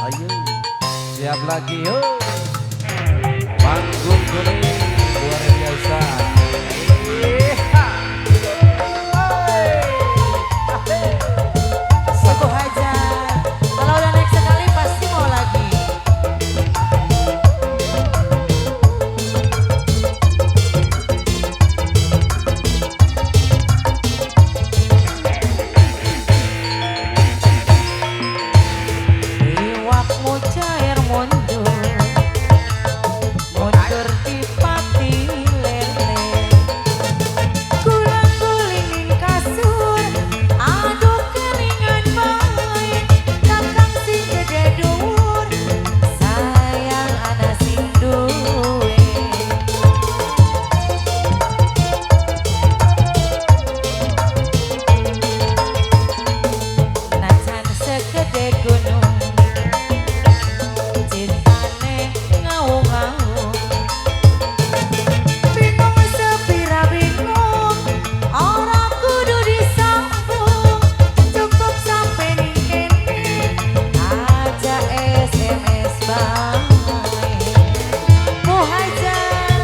Ayo, siap lagi yuk. Panggung kuning luar biasa. Ibu Hajar, kalau udah naik sekali pasti mau lagi. Iwakmu cair mundur, mundur di pati lele. Kulang gulingin kasur, aduk keringan bae. Kakang sing gede dhuwur, sayang ana sing duwe. Najan segede gunung, cintane ngawung-ngawung. Bingung sepira bingung, ora kudu disambung. Cukup sampe ning kene, aja SMS bae. Bu Hajar,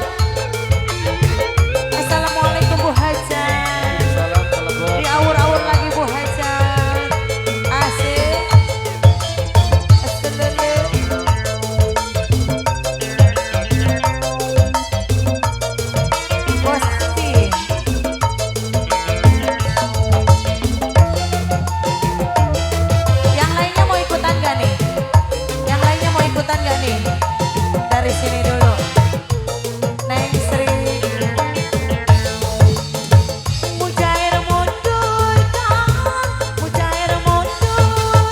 Assalamualaikum Bu Hajar. Salam telepon. Diawur-awur lagi Bu Hajar. Asik. Astelele. Posti. Yang lainnya mau ikutan gak nih? Yang lainnya mau ikutan gak nih? Dari sini dulu. Neng Sri. Mujair mundur kan, mujair mundur.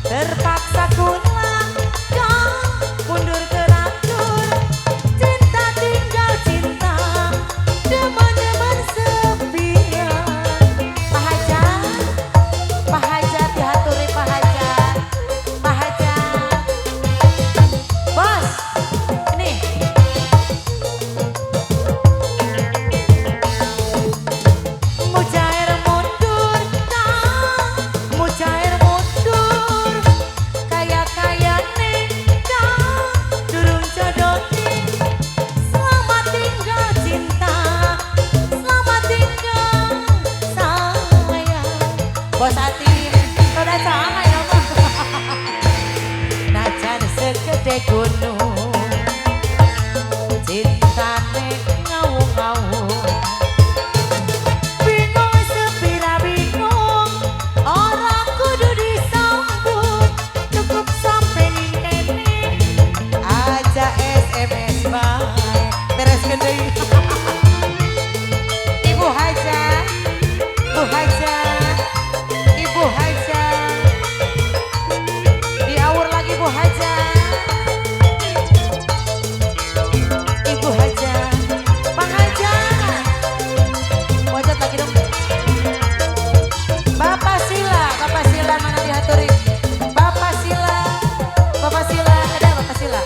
Terpaksa kulang kan, mundur teratur. Cinta tinggal cinta, demen-demen sepian. Pak Hajar, Pak Hajar diaturi Pak Hajar. Pak Hajar. Bos, ini. Mujair mundur kan, mujair mundur. Kaya-kayane kan, durung jodone. Selamat tinggal cinta, selamat tinggal sayang. Bos Atin, udah sama ya Bang. Najan segede gunung, cintane ngawung-ngawung. Bingung sepira bingung, ora kudu disambung. Cukup sampe ning kene, aja SMS bae. Beres gendeng. Ibu Hajar, Bu Hajar, Ibu Hajar. Diawur lagi Bu Hajar. Ibu Hajar, Pak Hajar. Wajat lagi dong. Bapak Sila mana diaturi? Bapak Sila, ada Bapak Sila.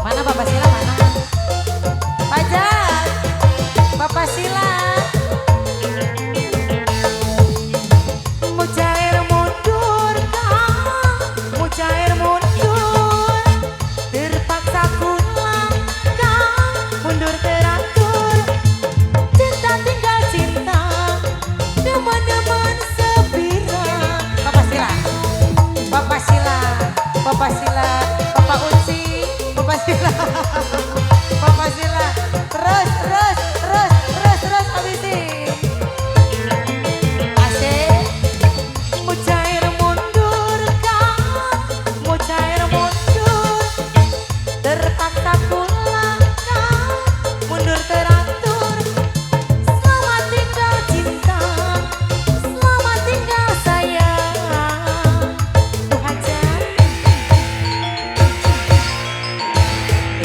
Mana Bapak Sila mana? Hajar, Bapak Sila. Mujair mundur kan, mujair mundur. Terpaksa kulang kan, mundur teratur. Cinta tinggal cinta, demen-demen sepira. Bapak Sila, Bapak Sila, Bapak Sila, Bapak Unsi, Bapak Sila, Bapak Sila. Terus habisin. Asik. Mujair mundur kan, mujair mundur. Terpaksa pulang kan, mundur teratur. Selamat tinggal cinta, selamat tinggal sayang. Bu Hajar.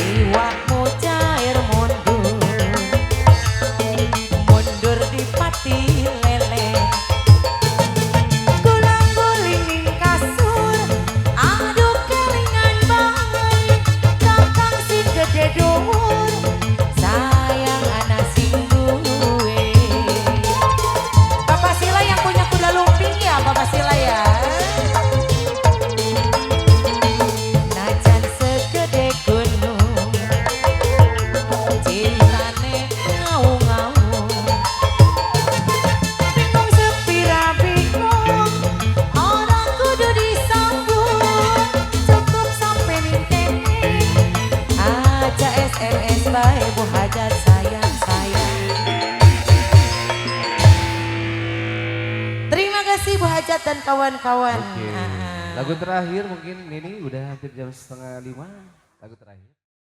Iwa kasih Bu Hajat dan kawan-kawan. Oke. Lagu terakhir mungkin ini udah hampir jam 4:30. Lagu terakhir.